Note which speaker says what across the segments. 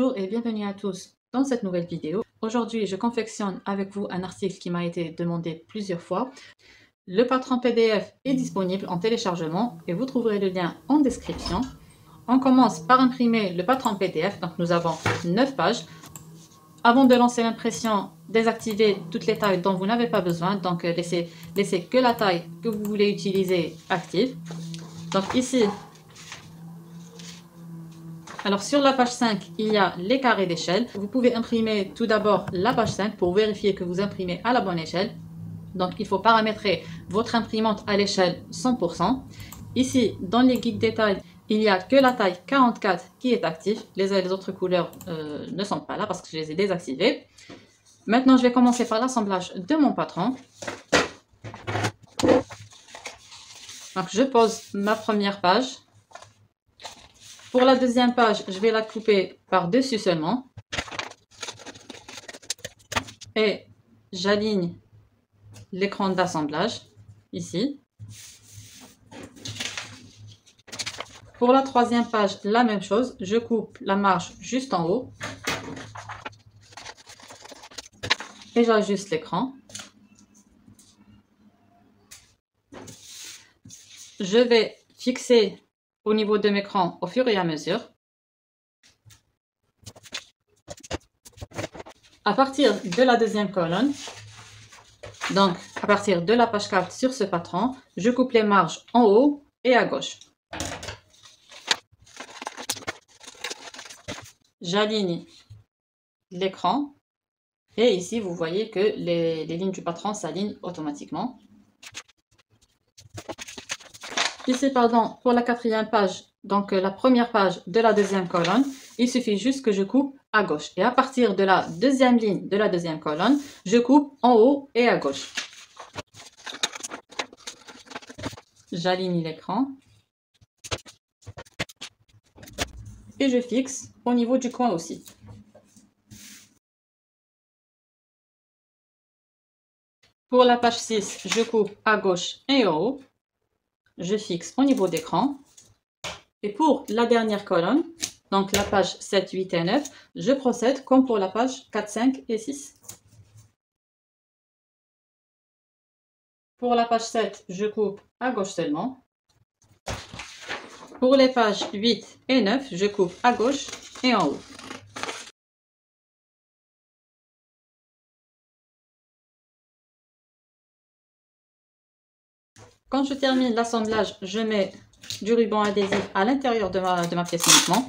Speaker 1: Bonjour et bienvenue à tous dans cette nouvelle vidéo. Aujourd'hui, je confectionne avec vous un article qui m'a été demandé plusieurs fois. Le patron PDF est disponible en téléchargement et vous trouverez le lien en description. On commence par imprimer le patron PDF, donc nous avons 9 pages. Avant de lancer l'impression, désactivez toutes les tailles dont vous n'avez pas besoin, donc laissez que la taille que vous voulez utiliser active. Donc ici, alors sur la page 5, il y a les carrés d'échelle. Vous pouvez imprimer tout d'abord la page 5 pour vérifier que vous imprimez à la bonne échelle. Donc il faut paramétrer votre imprimante à l'échelle 100%. Ici, dans les guides détails, il n'y a que la taille 44 qui est active. Les autres couleurs ne sont pas là parce que je les ai désactivées. Maintenant, je vais commencer par l'assemblage de mon patron. Donc je pose ma première page. Pour la deuxième page, je vais la couper par-dessus seulement. Et j'aligne l'écran d'assemblage, ici. Pour la troisième page, la même chose. Je coupe la marge juste en haut. Et j'ajuste l'écran. Je vais fixer au niveau de mes crans au fur et à mesure. À partir de la deuxième colonne, donc à partir de la page 4 sur ce patron, je coupe les marges en haut et à gauche. J'aligne l'écran et ici vous voyez que les lignes du patron s'alignent automatiquement. Ici, pardon, pour la quatrième page, donc la première page de la deuxième colonne, il suffit juste que je coupe à gauche. Et à partir de la deuxième ligne de la deuxième colonne, je coupe en haut et à gauche. J'aligne l'écran. Et je fixe au niveau du coin aussi. Pour la page 6, je coupe à gauche et en haut. Je fixe au niveau d'écran. Et pour la dernière colonne, donc la page 7, 8 et 9, je procède comme pour la page 4, 5 et 6. Pour la page 7, je coupe à gauche seulement. Pour les pages 8 et 9, je coupe à gauche et en haut. Quand je termine l'assemblage, je mets du ruban adhésif à l'intérieur de ma pièce uniquement.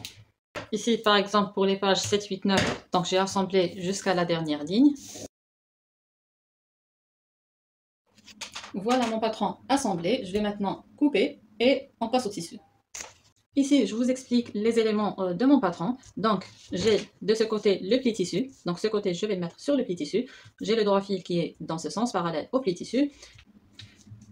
Speaker 1: Ici, par exemple, pour les pages 7, 8, 9, donc j'ai assemblé jusqu'à la dernière ligne. Voilà mon patron assemblé. Je vais maintenant couper et on passe au tissu. Ici, je vous explique les éléments de mon patron. Donc, j'ai de ce côté le pli tissu. Donc, ce côté, je vais le mettre sur le pli tissu. J'ai le droit fil qui est dans ce sens, parallèle au pli tissu.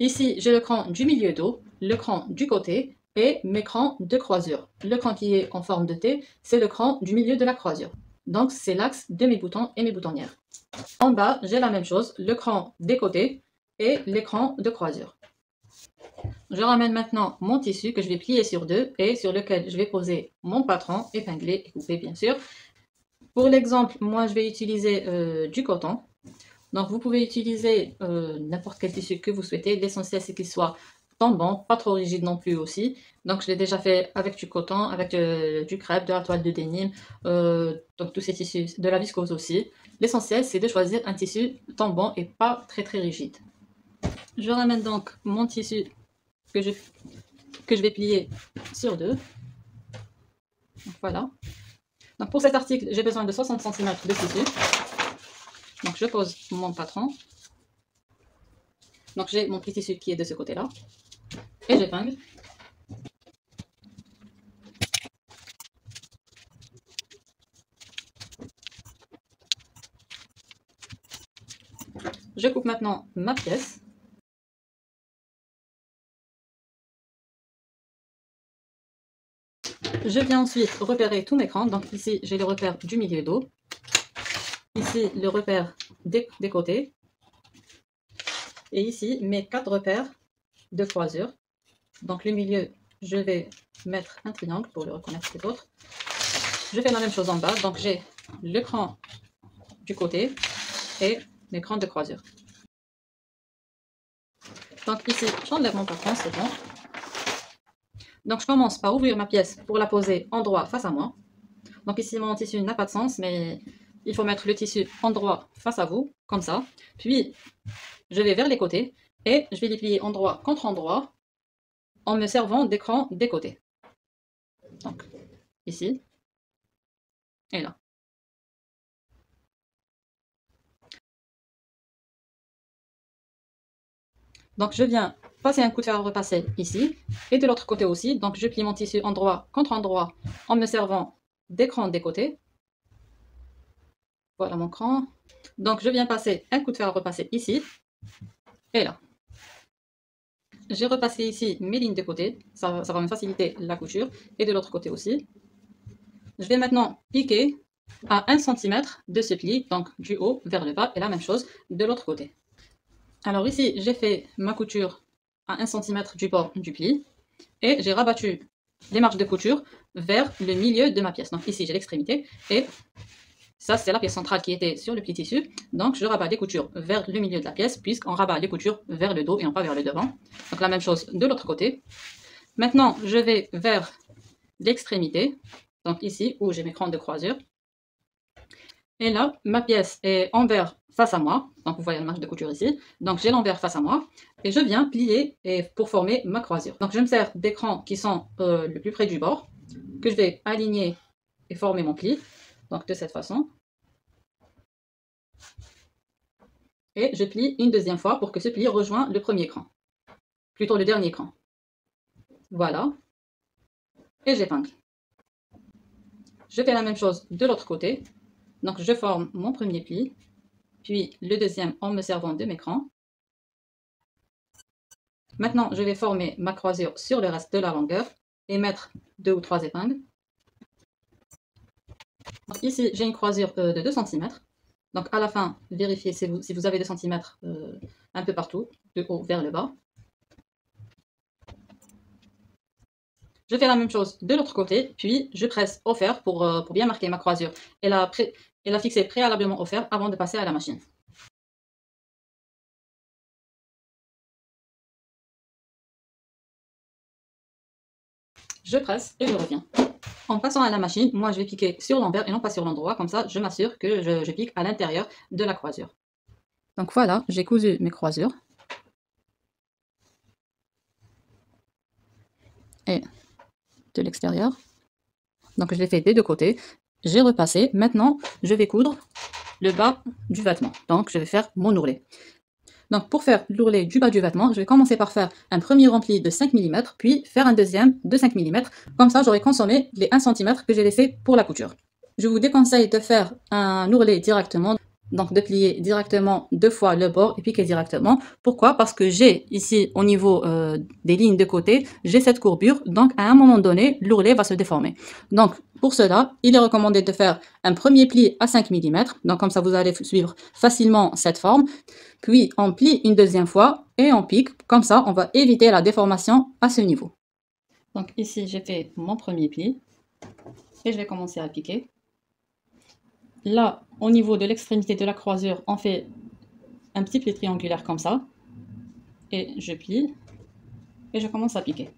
Speaker 1: Ici, j'ai le cran du milieu dos, le cran du côté et mes crans de croisure. Le cran qui est en forme de T, c'est le cran du milieu de la croisure. Donc, c'est l'axe de mes boutons et mes boutonnières. En bas, j'ai la même chose, le cran des côtés et l'écran de croisure. Je ramène maintenant mon tissu que je vais plier sur deux et sur lequel je vais poser mon patron, épinglé et coupé bien sûr. Pour l'exemple, moi je vais utiliser du coton. Donc vous pouvez utiliser n'importe quel tissu que vous souhaitez. L'essentiel c'est qu'il soit tombant, pas trop rigide non plus aussi. Donc je l'ai déjà fait avec du coton, avec du crêpe, de la toile de dénime, donc tous ces tissus, de la viscose aussi. L'essentiel c'est de choisir un tissu tombant et pas très rigide. Je ramène donc mon tissu que je vais plier sur deux. Donc voilà. Donc pour cet article, j'ai besoin de 60 cm de tissu. Donc je pose mon patron. Donc j'ai mon pli tissu qui est de ce côté-là. Et j'épingle. Je coupe maintenant ma pièce. Je viens ensuite repérer tous mes crans. Donc ici, j'ai le repère du milieu dos. Ici, le repère des côtés. Et ici, mes 4 repères de croisure. Donc le milieu, je vais mettre un triangle pour le reconnaître des autres. je fais la même chose en bas. Donc j'ai le cran du côté et les crans de croisure. Donc ici, j'enlève mon patron, c'est bon. Donc je commence par ouvrir ma pièce pour la poser endroit face à moi. Donc ici, mon tissu n'a pas de sens, mais il faut mettre le tissu endroit face à vous, comme ça. Puis, je vais vers les côtés et je vais les plier endroit contre endroit en me servant d'écran des côtés. Donc, ici et là. Donc, je viens passer un coup de fer à repasser ici et de l'autre côté aussi. Donc, je plie mon tissu endroit contre endroit en me servant d'écran des côtés. Voilà mon cran. Donc, je viens passer un coup de fer à repasser ici et là. J'ai repassé ici mes lignes de côté, ça va me faciliter la couture, et de l'autre côté aussi. Je vais maintenant piquer à 1 cm de ce pli, donc du haut vers le bas, et la même chose de l'autre côté. Alors ici, j'ai fait ma couture à 1 cm du bord du pli, et j'ai rabattu les marges de couture vers le milieu de ma pièce. Donc ici, j'ai l'extrémité, et ça, c'est la pièce centrale qui était sur le pli tissu. Donc, je rabats les coutures vers le milieu de la pièce, puisqu'on rabat les coutures vers le dos et non pas vers le devant. Donc, la même chose de l'autre côté. Maintenant, je vais vers l'extrémité. Donc, ici, où j'ai mes crans de croisure. Et là, ma pièce est envers face à moi. Donc, vous voyez la marge de couture ici. Donc, j'ai l'envers face à moi. Et je viens plier pour former ma croisure. Donc, je me sers des crans qui sont le plus près du bord, que je vais aligner et former mon pli. Donc, de cette façon. Et je plie une deuxième fois pour que ce pli rejoigne le premier cran. Plutôt le dernier cran. Voilà. Et j'épingle. Je fais la même chose de l'autre côté. Donc, je forme mon premier pli, puis le deuxième en me servant de mes crans. Maintenant, je vais former ma croisure sur le reste de la longueur et mettre 2 ou 3 épingles. Donc, ici, j'ai une croisure de 2 cm. Donc, à la fin, vérifiez si vous avez 2 cm un peu partout, de haut vers le bas. Je fais la même chose de l'autre côté, puis je presse au fer pour bien marquer ma croisure et la fixer préalablement au fer avant de passer à la machine. Je presse et je reviens. En passant à la machine, moi je vais piquer sur l'envers et non pas sur l'endroit, comme ça je m'assure que je pique à l'intérieur de la croisure. Donc voilà, j'ai cousu mes croisures. Et de l'extérieur. Donc je l'ai fait des deux côtés. J'ai repassé. Maintenant, je vais coudre le bas du vêtement. Donc je vais faire mon ourlet. Donc pour faire l'ourlet du bas du vêtement, je vais commencer par faire un premier rempli de 5 mm, puis faire un deuxième de 5 mm. Comme ça, j'aurai consommé les 1 cm que j'ai laissé pour la couture. Je vous déconseille de faire un ourlet directement, donc de plier directement 2 fois le bord et piquer directement. Pourquoi? Parce que j'ai ici au niveau des lignes de côté, j'ai cette courbure, donc à un moment donné, l'ourlet va se déformer. Donc pour cela, il est recommandé de faire un premier pli à 5 mm, donc comme ça vous allez suivre facilement cette forme. Puis on plie une deuxième fois et on pique, comme ça on va éviter la déformation à ce niveau. Donc ici j'ai fait mon premier pli et je vais commencer à piquer. Là, au niveau de l'extrémité de la croisure, on fait un petit pli triangulaire comme ça. Et je plie. Et je commence à piquer.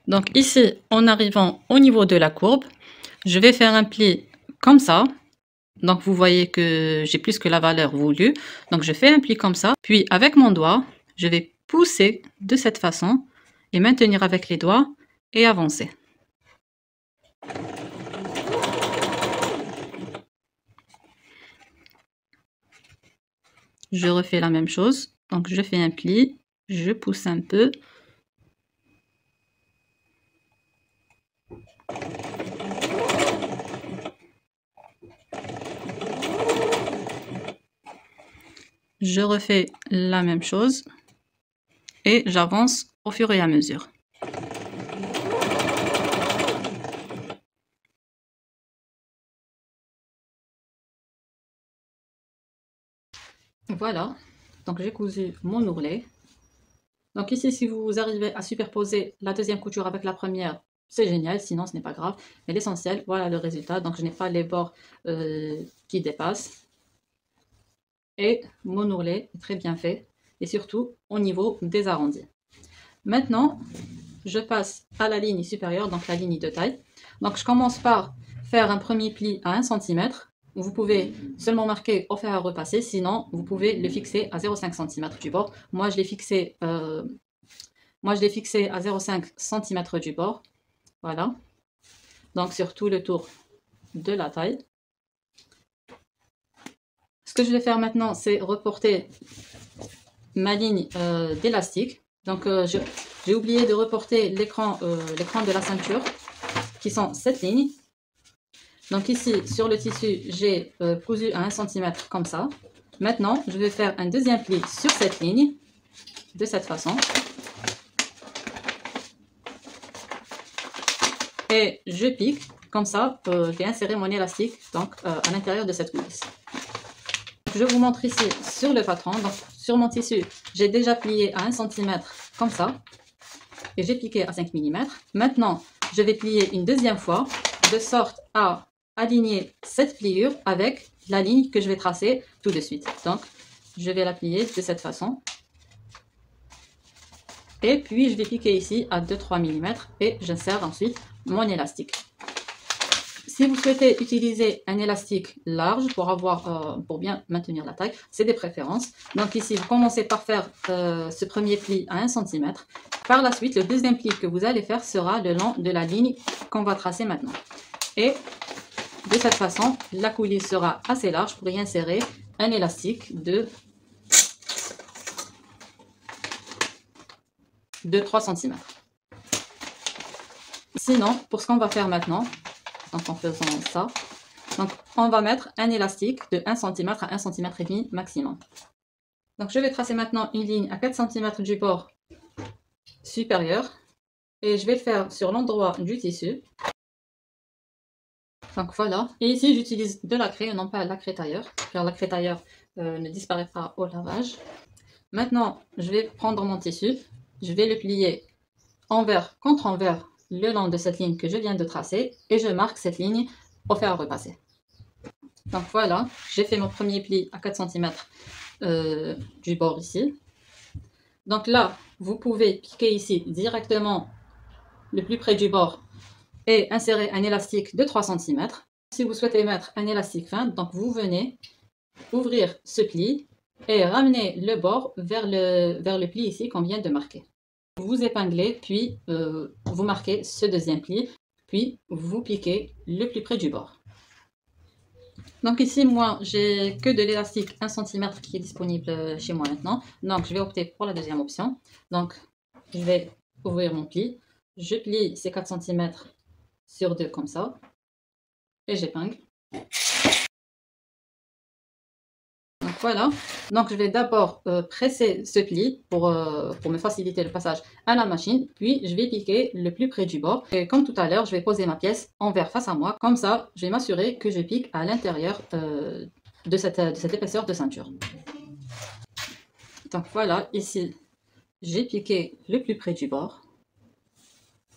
Speaker 1: Donc ici, en arrivant au niveau de la courbe, je vais faire un pli comme ça. Donc vous voyez que j'ai plus que la valeur voulue. Donc je fais un pli comme ça. Puis avec mon doigt, je vais pousser de cette façon et maintenir avec les doigts et avancer. Je refais la même chose. Donc je fais un pli, je pousse un peu. Je refais la même chose et j'avance au fur et à mesure. Voilà, Donc j'ai cousu mon ourlet. Donc ici, si vous arrivez à superposer la deuxième couture avec la première, c'est génial, sinon ce n'est pas grave. Mais l'essentiel, voilà le résultat. Donc je n'ai pas les bords qui dépassent. Et mon ourlet est très bien fait. Et surtout au niveau des arrondis. Maintenant, je passe à la ligne supérieure, donc la ligne de taille. Donc je commence par faire un premier pli à 1 cm. Vous pouvez seulement marquer au fer à repasser, sinon vous pouvez le fixer à 0,5 cm du bord. Moi je l'ai fixé à 0,5 cm du bord. Voilà. Donc sur tout le tour de la taille. Ce que je vais faire maintenant, c'est reporter ma ligne d'élastique. Donc j'ai oublié de reporter l'écran de la ceinture, qui sont cette ligne. Donc ici, sur le tissu, j'ai cousu à 1 cm comme ça. Maintenant, je vais faire un deuxième pli sur cette ligne, de cette façon. Et je pique, comme ça, je vais insérer mon élastique donc, à l'intérieur de cette coulisse. Je vous montre ici sur le patron. Donc sur mon tissu, j'ai déjà plié à 1 cm comme ça. Et j'ai piqué à 5 mm. Maintenant, je vais plier une deuxième fois, de sorte à aligner cette pliure avec la ligne que je vais tracer tout de suite. Donc, je vais la plier de cette façon. Et puis, je vais piquer ici à 2-3 mm et j'insère ensuite mon élastique. Si vous souhaitez utiliser un élastique large pour bien maintenir la taille, c'est des préférences. Donc ici, vous commencez par faire ce premier pli à 1 cm. Par la suite, le deuxième pli que vous allez faire sera le long de la ligne qu'on va tracer maintenant. Et de cette façon, la coulisse sera assez large pour y insérer un élastique de 3 cm. Sinon, pour ce qu'on va faire maintenant, donc en faisant ça, donc on va mettre un élastique de 1 cm à 1 cm et demi maximum. Donc je vais tracer maintenant une ligne à 4 cm du bord supérieur et je vais le faire sur l'endroit du tissu. Donc voilà, et ici j'utilise de la craie et non pas la craie tailleur, car la craie tailleur ne disparaît pas au lavage. Maintenant, je vais prendre mon tissu, je vais le plier envers contre envers le long de cette ligne que je viens de tracer et je marque cette ligne au fer à repasser. Donc voilà, j'ai fait mon premier pli à 4 cm du bord ici. Donc là, vous pouvez piquer ici directement le plus près du bord et insérer un élastique de 3 cm. Si vous souhaitez mettre un élastique fin, donc vous venez ouvrir ce pli et ramener le bord vers le pli ici qu'on vient de marquer. Vous épinglez, puis vous marquez ce deuxième pli, puis vous piquez le plus près du bord. Donc ici, moi, j'ai que de l'élastique 1 cm qui est disponible chez moi maintenant. Donc, je vais opter pour la deuxième option. Donc, je vais ouvrir mon pli. Je plie ces 4 cm sur 2 comme ça. Et j'épingle. Donc voilà. Donc, je vais d'abord presser ce pli pour me faciliter le passage à la machine. Puis, je vais piquer le plus près du bord. Et comme tout à l'heure, je vais poser ma pièce envers face à moi. Comme ça, je vais m'assurer que je pique à l'intérieur de cette épaisseur de ceinture. Donc voilà, ici, j'ai piqué le plus près du bord.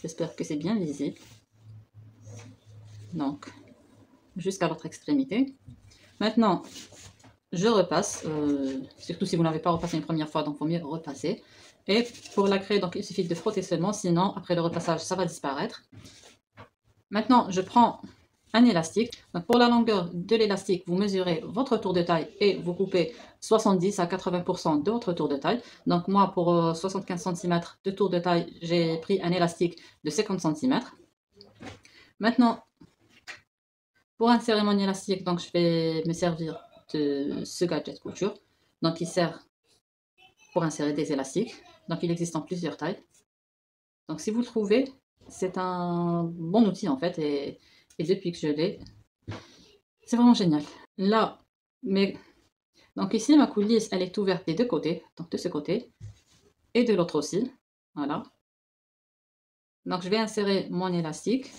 Speaker 1: J'espère que c'est bien visible. Donc, jusqu'à l'autre extrémité. Maintenant, je repasse, surtout si vous n'avez pas repassé une première fois, donc il vaut mieux repasser. Et pour la craie, donc il suffit de frotter seulement, sinon après le repassage, ça va disparaître. Maintenant, je prends un élastique. Donc, pour la longueur de l'élastique, vous mesurez votre tour de taille et vous coupez 70 à 80% de votre tour de taille. Donc moi, pour 75 cm de tour de taille, j'ai pris un élastique de 50 cm. Maintenant, pour insérer mon élastique, donc je vais me servir de ce gadget couture. Donc il sert pour insérer des élastiques. Donc il existe en plusieurs tailles. Donc si vous le trouvez, c'est un bon outil en fait. Et depuis que je l'ai, c'est vraiment génial. Là, donc ici ma coulisse, elle est ouverte des deux côtés. Donc de ce côté et de l'autre aussi. Voilà. Donc je vais insérer mon élastique.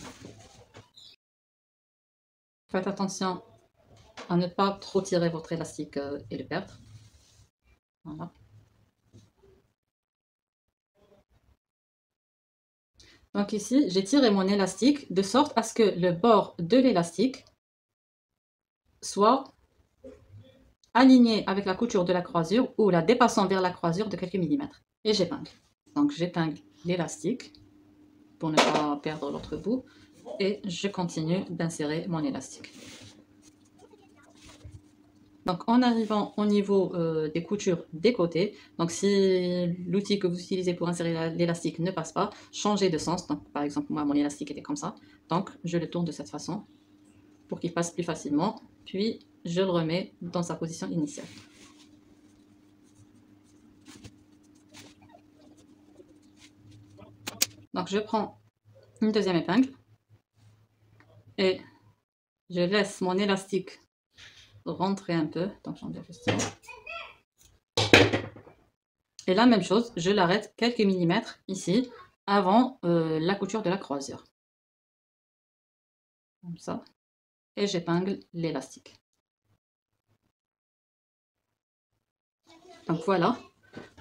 Speaker 1: Faites attention à ne pas trop tirer votre élastique et le perdre. Voilà. Donc ici, j'ai tiré mon élastique de sorte à ce que le bord de l'élastique soit aligné avec la couture de la croisure ou la dépassant vers la croisure de quelques millimètres. Et j'épingle. Donc j'épingle l'élastique pour ne pas perdre l'autre bout et je continue d'insérer mon élastique. Donc en arrivant au niveau des coutures des côtés, donc si l'outil que vous utilisez pour insérer l'élastique ne passe pas, changez de sens. Donc par exemple moi mon élastique était comme ça, donc je le tourne de cette façon pour qu'il passe plus facilement, puis je le remets dans sa position initiale. Donc je prends une deuxième épingle et je laisse mon élastique rentrer un peu, donc j'enlève ça. Et la même chose, je l'arrête quelques millimètres ici, avant la couture de la croisure. Comme ça. Et j'épingle l'élastique. Donc voilà.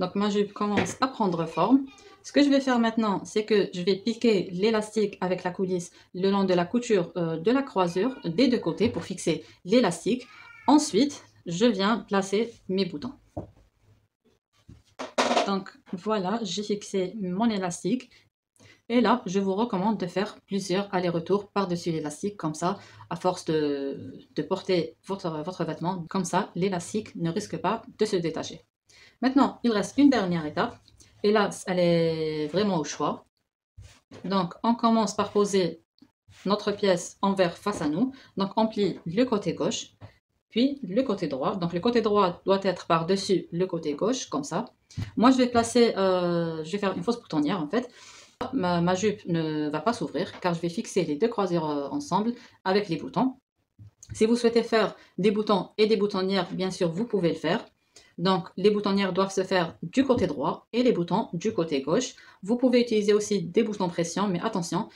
Speaker 1: Donc ma jupe commence à prendre forme. Ce que je vais faire maintenant, c'est que je vais piquer l'élastique avec la coulisse le long de la couture de la croisure des deux côtés pour fixer l'élastique. Ensuite, je viens placer mes boutons. Donc voilà, j'ai fixé mon élastique. Et là, je vous recommande de faire plusieurs allers-retours par-dessus l'élastique, comme ça, à force de porter votre vêtement, comme ça, l'élastique ne risque pas de se détacher. Maintenant, il reste une dernière étape, et là, elle est vraiment au choix. Donc, on commence par poser notre pièce envers face à nous. Donc, on plie le côté gauche, puis le côté droit. Donc, le côté droit doit être par-dessus le côté gauche, comme ça. Moi, je vais faire une fausse boutonnière, en fait. Ma jupe ne va pas s'ouvrir car je vais fixer les deux croisures ensemble avec les boutons. Si vous souhaitez faire des boutons et des boutonnières, bien sûr, vous pouvez le faire. Donc, les boutonnières doivent se faire du côté droit et les boutons du côté gauche. Vous pouvez utiliser aussi des boutons pression, mais attention,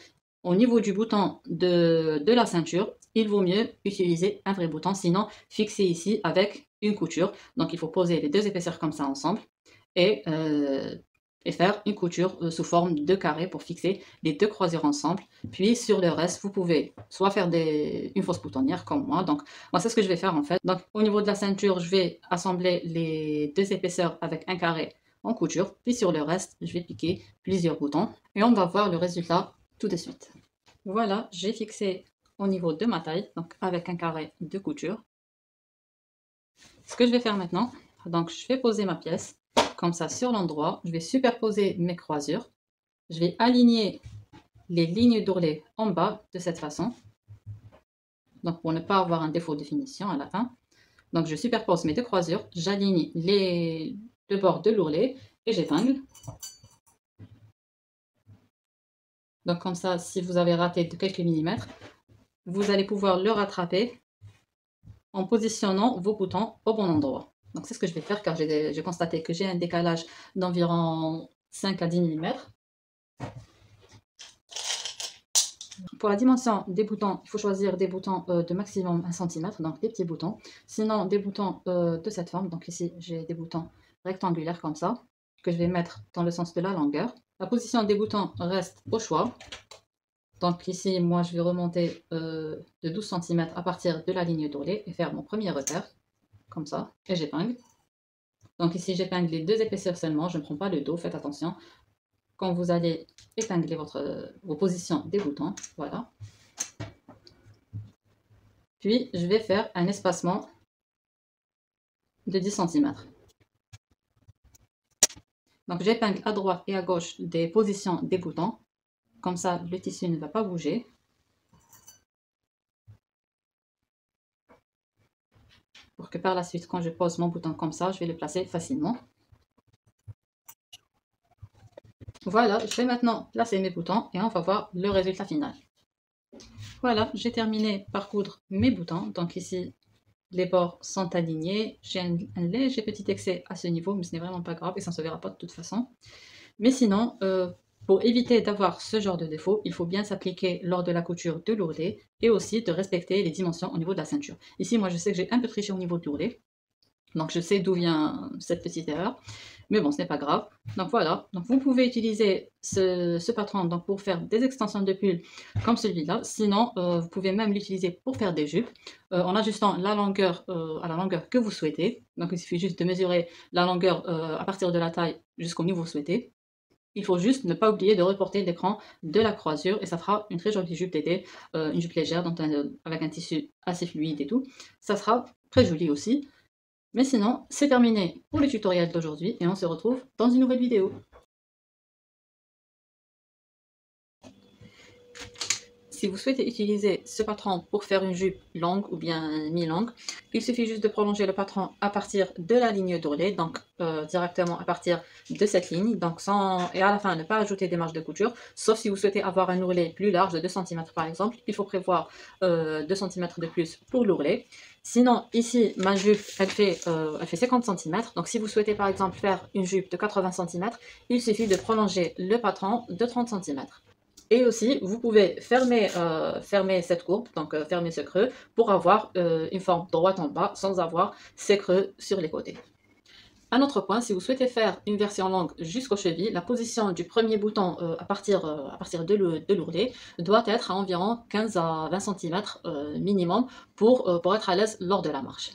Speaker 1: au niveau du bouton de la ceinture, il vaut mieux utiliser un vrai bouton, sinon fixer ici avec une couture. Donc, il faut poser les deux épaisseurs comme ça ensemble et faire une couture sous forme de carré pour fixer les deux croisures ensemble. Puis sur le reste, vous pouvez soit faire une fausse boutonnière comme moi. Donc moi, c'est ce que je vais faire en fait. Donc au niveau de la ceinture, je vais assembler les deux épaisseurs avec un carré en couture. Puis sur le reste, je vais piquer plusieurs boutons. Et on va voir le résultat tout de suite. Voilà, j'ai fixé au niveau de ma taille, donc avec un carré de couture. Ce que je vais faire maintenant, donc je vais poser ma pièce comme ça sur l'endroit, je vais superposer mes croisures, je vais aligner les lignes d'ourlet en bas de cette façon, donc pour ne pas avoir un défaut de finition à la fin. Donc je superpose mes deux croisures, j'aligne le bord de l'ourlet et j'épingle. Donc comme ça, si vous avez raté de quelques millimètres, vous allez pouvoir le rattraper en positionnant vos boutons au bon endroit. Donc c'est ce que je vais faire car j'ai constaté que j'ai un décalage d'environ 5 à 10 mm. Pour la dimension des boutons, il faut choisir des boutons de maximum 1 cm, donc des petits boutons. Sinon des boutons de cette forme, donc ici j'ai des boutons rectangulaires comme ça, que je vais mettre dans le sens de la longueur. La position des boutons reste au choix. Donc ici, moi je vais remonter de 12 cm à partir de la ligne d'ourlet et faire mon premier repère. Comme ça, et j'épingle. Donc ici, j'épingle les deux épaisseurs seulement, je ne prends pas le dos, faites attention. Quand vous allez épingler vos positions des boutons, voilà. Puis, je vais faire un espacement de 10 cm. Donc, j'épingle à droite et à gauche des positions des boutons. Comme ça, le tissu ne va pas bouger. Pour que par la suite, quand je pose mon bouton comme ça, je vais le placer facilement. Voilà, je vais maintenant placer mes boutons et on va voir le résultat final. Voilà, j'ai terminé par coudre mes boutons. Donc ici, les bords sont alignés. J'ai un léger petit excès à ce niveau, mais ce n'est vraiment pas grave et ça ne se verra pas de toute façon. Mais sinon, pour éviter d'avoir ce genre de défaut, il faut bien s'appliquer lors de la couture de l'ourlet et aussi de respecter les dimensions au niveau de la ceinture. Ici, moi, je sais que j'ai un peu triché au niveau de l'ourlet. Donc je sais d'où vient cette petite erreur, mais bon, ce n'est pas grave. Donc voilà, donc vous pouvez utiliser ce patron donc, pour faire des extensions de pull comme celui-là. Sinon, vous pouvez même l'utiliser pour faire des jupes en ajustant la longueur à la longueur que vous souhaitez. Donc il suffit juste de mesurer la longueur à partir de la taille jusqu'au niveau souhaité. Il faut juste ne pas oublier de reporter l'écran de la croisure et ça fera une très jolie jupe d'été, une jupe légère donc, avec un tissu assez fluide et tout. Ça sera très joli aussi. Mais sinon, c'est terminé pour le tutoriel d'aujourd'hui et on se retrouve dans une nouvelle vidéo. Si vous souhaitez utiliser ce patron pour faire une jupe longue ou bien mi-longue, il suffit juste de prolonger le patron à partir de la ligne d'ourlet, donc directement à partir de cette ligne, donc et à la fin ne pas ajouter des marges de couture, sauf si vous souhaitez avoir un ourlet plus large de 2 cm par exemple, il faut prévoir 2 cm de plus pour l'ourlet. Sinon, ici, ma jupe, elle fait 50 cm, donc si vous souhaitez par exemple faire une jupe de 80 cm, il suffit de prolonger le patron de 30 cm. Et aussi, vous pouvez fermer cette courbe, donc fermer ce creux, pour avoir une forme droite en bas, sans avoir ces creux sur les côtés. Un autre point, si vous souhaitez faire une version longue jusqu'aux chevilles, la position du premier bouton à partir de l'ourlet doit être à environ 15 à 20 cm minimum pour être à l'aise lors de la marche.